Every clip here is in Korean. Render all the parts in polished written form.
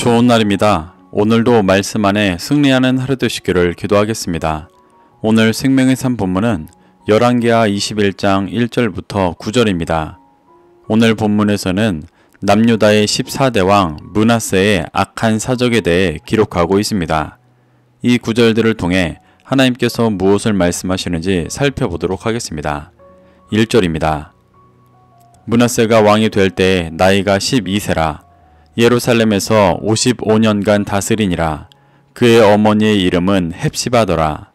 좋은 날입니다. 오늘도 말씀 안에 승리하는 하루 되시기를 기도하겠습니다. 오늘 생명의 산 본문은 열왕기하 21장 1절부터 9절입니다. 오늘 본문에서는 남유다의 14대 왕 므낫세의 악한 사적에 대해 기록하고 있습니다. 이 구절들을 통해 하나님께서 무엇을 말씀하시는지 살펴보도록 하겠습니다. 1절입니다. 므낫세가 왕이 될 때 나이가 12세라. 예루살렘에서 55년간 다스리니라. 그의 어머니의 이름은 헵시바더라.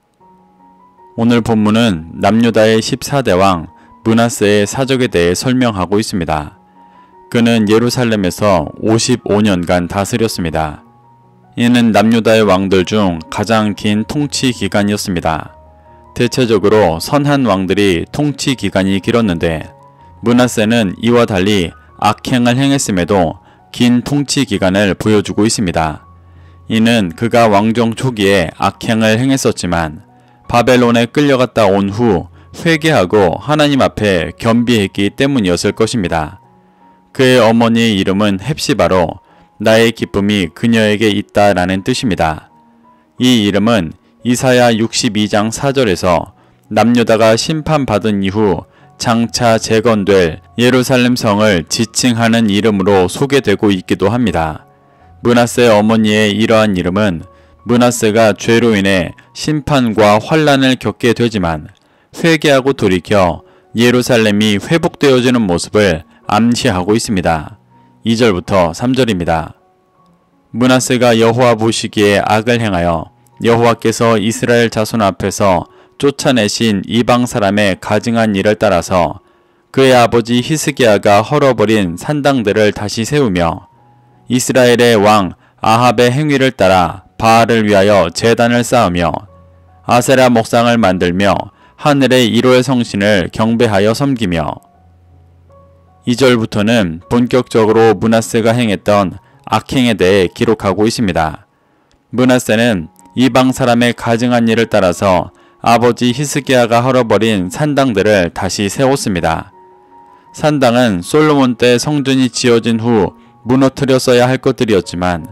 오늘 본문은 남유다의 14대 왕 므낫세의 사적에 대해 설명하고 있습니다. 그는 예루살렘에서 55년간 다스렸습니다. 이는 남유다의 왕들 중 가장 긴 통치 기간이었습니다. 대체적으로 선한 왕들이 통치 기간이 길었는데 므낫세는 이와 달리 악행을 행했음에도 긴 통치 기간을 보여주고 있습니다. 이는 그가 왕정 초기에 악행을 행했었지만 바벨론에 끌려갔다 온 후 회개하고 하나님 앞에 겸비했기 때문이었을 것입니다. 그의 어머니의 이름은 헵시바로 나의 기쁨이 그녀에게 있다라는 뜻입니다. 이 이름은 이사야 62장 4절에서 남유다가 심판받은 이후 장차 재건될 예루살렘 성을 지칭하는 이름으로 소개되고 있기도 합니다. 므낫세 어머니의 이러한 이름은 므낫세가 죄로 인해 심판과 환난을 겪게 되지만 회개하고 돌이켜 예루살렘이 회복되어지는 모습을 암시하고 있습니다. 2절부터 3절입니다. 므낫세가 여호와 보시기에 악을 행하여 여호와께서 이스라엘 자손 앞에서 쫓아내신 이방 사람의 가증한 일을 따라서 그의 아버지 히스기야가 헐어버린 산당들을 다시 세우며 이스라엘의 왕 아합의 행위를 따라 바알을 위하여 제단을 쌓으며 아세라 목상을 만들며 하늘의 1호의 성신을 경배하여 섬기며 2절부터는 본격적으로 므낫세가 행했던 악행에 대해 기록하고 있습니다. 므낫세는 이방 사람의 가증한 일을 따라서 아버지 히스기야가 헐어버린 산당들을 다시 세웠습니다. 산당은 솔로몬 때 성전이 지어진 후 무너뜨렸어야 할 것들이었지만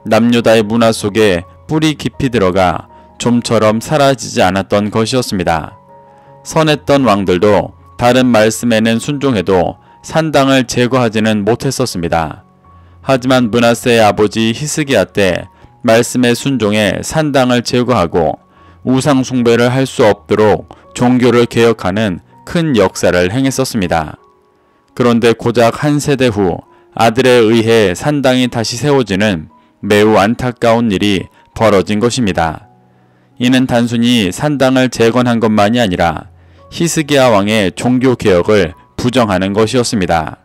남유다의 문화 속에 뿌리 깊이 들어가 좀처럼 사라지지 않았던 것이었습니다. 선했던 왕들도 다른 말씀에는 순종해도 산당을 제거하지는 못했었습니다. 하지만 므낫세의 아버지 히스기야 때 말씀에 순종해 산당을 제거하고 우상 숭배를 할 수 없도록 종교를 개혁하는 큰 역사를 행했었습니다. 그런데 고작 한 세대 후 아들에 의해 산당이 다시 세워지는 매우 안타까운 일이 벌어진 것입니다. 이는 단순히 산당을 재건한 것만이 아니라 히스기야 왕의 종교 개혁을 부정하는 것이었습니다.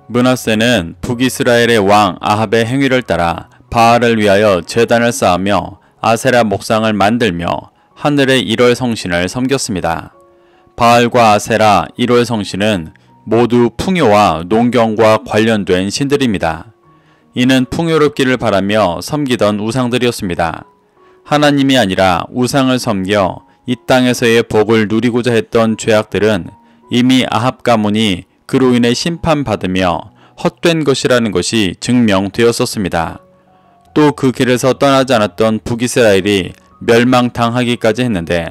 므낫세는 북이스라엘의 왕 아합의 행위를 따라 바알을 위하여 제단을 쌓으며 아세라 목상을 만들며 하늘의 1월 성신을 섬겼습니다. 바알과 아세라 1월 성신은 모두 풍요와 농경과 관련된 신들입니다. 이는 풍요롭기를 바라며 섬기던 우상들이었습니다. 하나님이 아니라 우상을 섬겨 이 땅에서의 복을 누리고자 했던 죄악들은 이미 아합 가문이 그로 인해 심판받으며 헛된 것이라는 것이 증명되었었습니다. 또 그 길에서 떠나지 않았던 북이스라엘이 멸망당하기까지 했는데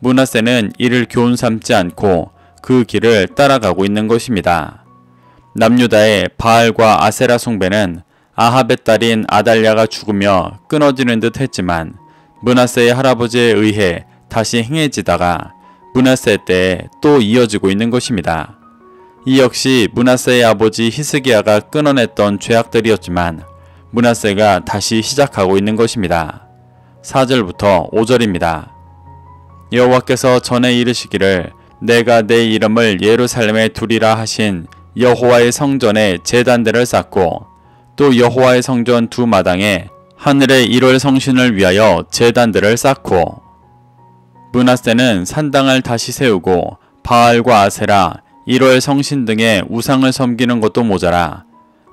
므낫세는 이를 교훈 삼지 않고 그 길을 따라가고 있는 것입니다. 남유다의 바알과 아세라 숭배는 아합의 딸인 아달랴가 죽으며 끊어지는 듯 했지만 므낫세의 할아버지에 의해 다시 행해지다가 므낫세 때에 또 이어지고 있는 것입니다. 이 역시 므낫세의 아버지 히스기야가 끊어냈던 죄악들이었지만 므낫세가 다시 시작하고 있는 것입니다. 4절부터 5절입니다. 여호와께서 전에 이르시기를 내가 내 이름을 예루살렘에 두리라 하신 여호와의 성전에 제단들을 쌓고 또 여호와의 성전 두 마당에 하늘의 1월 성신을 위하여 제단들을 쌓고 므낫세는 산당을 다시 세우고 바알과 아세라 1월 성신 등의 우상을 섬기는 것도 모자라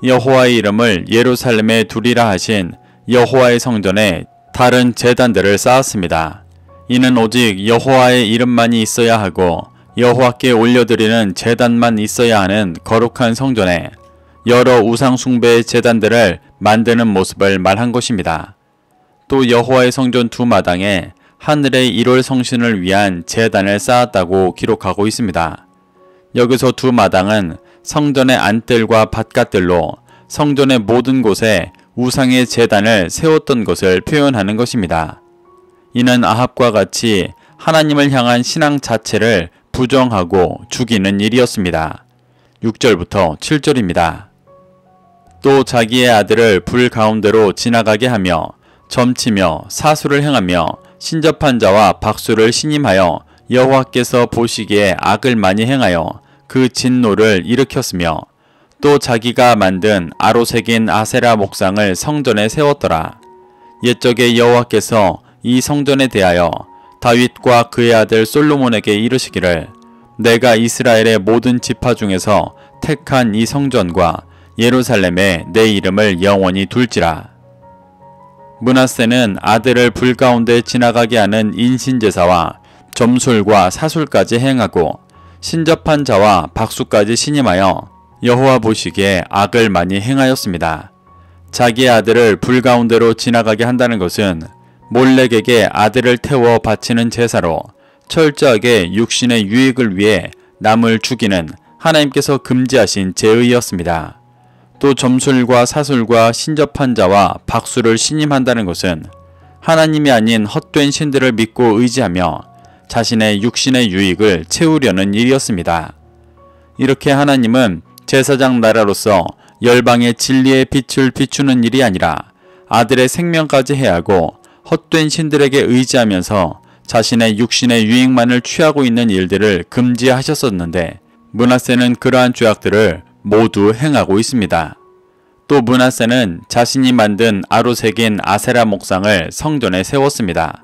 여호와의 이름을 예루살렘에 두리라 하신 여호와의 성전에 다른 제단들을 쌓았습니다. 이는 오직 여호와의 이름만이 있어야 하고 여호와께 올려드리는 제단만 있어야 하는 거룩한 성전에 여러 우상 숭배의 제단들을 만드는 모습을 말한 것입니다. 또 여호와의 성전 두 마당에 하늘의 1월 성신을 위한 제단을 쌓았다고 기록하고 있습니다. 여기서 두 마당은 성전의 안뜰과 바깥뜰로 성전의 모든 곳에 우상의 제단을 세웠던 것을 표현하는 것입니다. 이는 아합과 같이 하나님을 향한 신앙 자체를 부정하고 죽이는 일이었습니다. 6절부터 7절입니다. 또 자기의 아들을 불 가운데로 지나가게 하며 점치며 사수를 행하며 신접한 자와 박수를 신임하여 여호와께서 보시기에 악을 많이 행하여 그 진노를 일으켰으며 또 자기가 만든 아로새긴 아세라 목상을 성전에 세웠더라. 옛적에 여호와께서 이 성전에 대하여 다윗과 그의 아들 솔로몬에게 이르시기를 내가 이스라엘의 모든 지파 중에서 택한 이 성전과 예루살렘에 내 이름을 영원히 둘지라. 므낫세는 아들을 불 가운데 지나가게 하는 인신제사와 점술과 사술까지 행하고 신접한 자와 박수까지 신임하여 여호와 보시기에 악을 많이 행하였습니다. 자기의 아들을 불 가운데로 지나가게 한다는 것은 몰렉에게 아들을 태워 바치는 제사로 철저하게 육신의 유익을 위해 남을 죽이는 하나님께서 금지하신 죄의였습니다. 또 점술과 사술과 신접한 자와 박수를 신임한다는 것은 하나님이 아닌 헛된 신들을 믿고 의지하며 자신의 육신의 유익을 채우려는 일이었습니다. 이렇게 하나님은 제사장 나라로서 열방의 진리의 빛을 비추는 일이 아니라 아들의 생명까지 해하고 헛된 신들에게 의지하면서 자신의 육신의 유익만을 취하고 있는 일들을 금지하셨었는데 므낫세는 그러한 죄악들을 모두 행하고 있습니다. 또 므낫세는 자신이 만든 아로새긴 아세라 목상을 성전에 세웠습니다.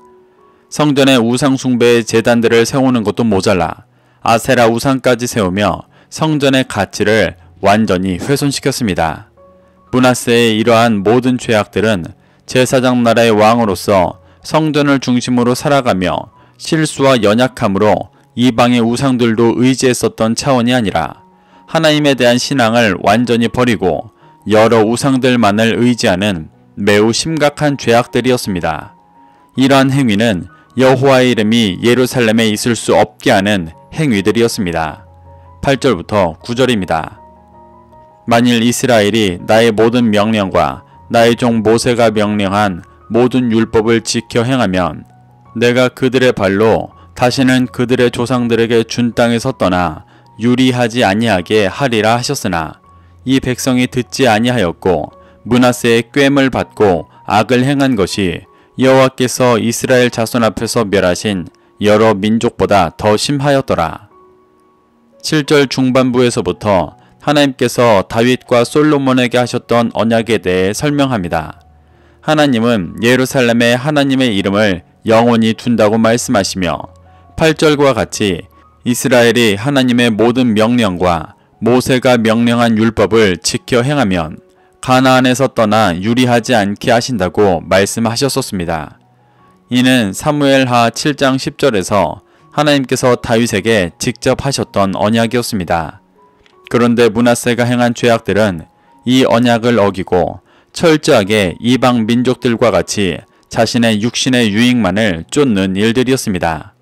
성전에 우상 숭배의 제단들을 세우는 것도 모자라 아세라 우상까지 세우며 성전의 가치를 완전히 훼손시켰습니다. 므낫세의 이러한 모든 죄악들은 제사장 나라의 왕으로서 성전을 중심으로 살아가며 실수와 연약함으로 이방의 우상들도 의지했었던 차원이 아니라 하나님에 대한 신앙을 완전히 버리고 여러 우상들만을 의지하는 매우 심각한 죄악들이었습니다. 이러한 행위는 여호와의 이름이 예루살렘에 있을 수 없게 하는 행위들이었습니다. 8절부터 9절입니다. 만일 이스라엘이 나의 모든 명령과 나의 종 모세가 명령한 모든 율법을 지켜 행하면 내가 그들의 발로 다시는 그들의 조상들에게 준 땅에서 떠나 유리하지 아니하게 하리라 하셨으나 이 백성이 듣지 아니하였고 므낫세의 꾀을 받고 악을 행한 것이 여호와께서 이스라엘 자손 앞에서 멸하신 여러 민족보다 더 심하였더라. 7절 중반부에서부터 하나님께서 다윗과 솔로몬에게 하셨던 언약에 대해 설명합니다. 하나님은 예루살렘에 하나님의 이름을 영원히 둔다고 말씀하시며 8절과 같이 이스라엘이 하나님의 모든 명령과 모세가 명령한 율법을 지켜 행하면 가나안에서 떠나 유리하지 않게 하신다고 말씀하셨었습니다. 이는 사무엘하 7장 10절에서 하나님께서 다윗에게 직접 하셨던 언약이었습니다. 그런데 므낫세가 행한 죄악들은 이 언약을 어기고 철저하게 이방 민족들과 같이 자신의 육신의 유익만을 쫓는 일들이었습니다.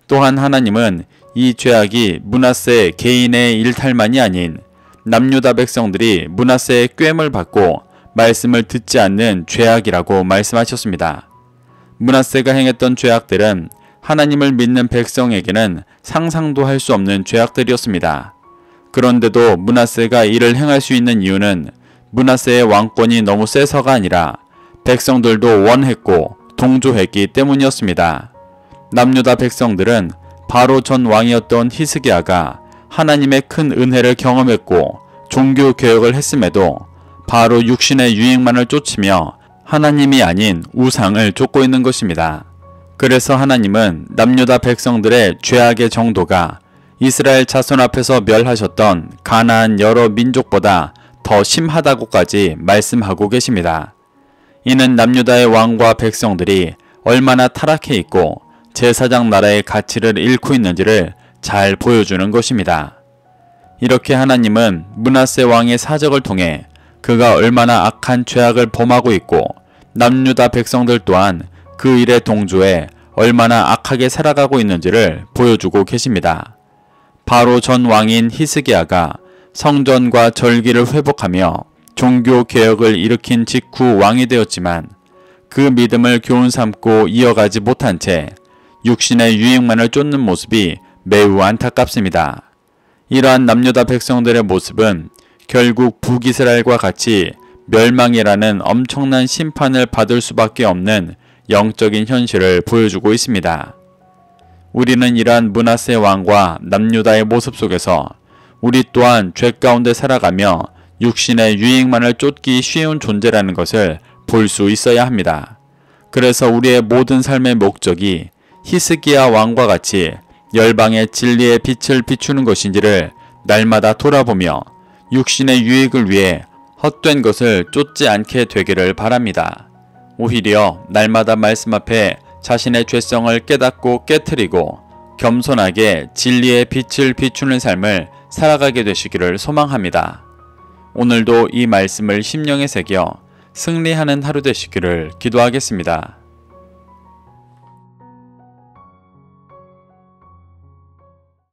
또한 하나님은 이 죄악이 므낫세 개인의 일탈만이 아닌 남유다 백성들이 므낫세의 꾀을 받고 말씀을 듣지 않는 죄악이라고 말씀하셨습니다. 므낫세가 행했던 죄악들은 하나님을 믿는 백성에게는 상상도 할 수 없는 죄악들이었습니다. 그런데도 므낫세가 이를 행할 수 있는 이유는 므낫세의 왕권이 너무 세서가 아니라 백성들도 원했고 동조했기 때문이었습니다. 남유다 백성들은 바로 전 왕이었던 히스기야가 하나님의 큰 은혜를 경험했고 종교 개혁을 했음에도 바로 육신의 유익만을 쫓으며 하나님이 아닌 우상을 쫓고 있는 것입니다. 그래서 하나님은 남유다 백성들의 죄악의 정도가 이스라엘 자손 앞에서 멸하셨던 가나안 여러 민족보다 더 심하다고까지 말씀하고 계십니다. 이는 남유다의 왕과 백성들이 얼마나 타락해 있고 제사장 나라의 가치를 잃고 있는지를 잘 보여주는 것입니다. 이렇게 하나님은 므낫세 왕의 사적을 통해 그가 얼마나 악한 죄악을 범하고 있고 남유다 백성들 또한 그 일에 동조해 얼마나 악하게 살아가고 있는지를 보여주고 계십니다. 바로 전 왕인 히스기야가 성전과 절기를 회복하며 종교 개혁을 일으킨 직후 왕이 되었지만 그 믿음을 교훈 삼고 이어가지 못한 채 육신의 유익만을 쫓는 모습이 매우 안타깝습니다. 이러한 남유다 백성들의 모습은 결국 북이스라엘과 같이 멸망이라는 엄청난 심판을 받을 수밖에 없는 영적인 현실을 보여주고 있습니다. 우리는 이러한 므낫세 왕과 남유다의 모습 속에서 우리 또한 죄 가운데 살아가며 육신의 유익만을 쫓기 쉬운 존재라는 것을 볼 수 있어야 합니다. 그래서 우리의 모든 삶의 목적이 히스기야 왕과 같이 열방의 진리의 빛을 비추는 것인지를 날마다 돌아보며 육신의 유익을 위해 헛된 것을 쫓지 않게 되기를 바랍니다. 오히려 날마다 말씀 앞에 자신의 죄성을 깨닫고 깨트리고 겸손하게 진리의 빛을 비추는 삶을 살아가게 되시기를 소망합니다. 오늘도 이 말씀을 심령에 새겨 승리하는 하루 되시기를 기도하겠습니다.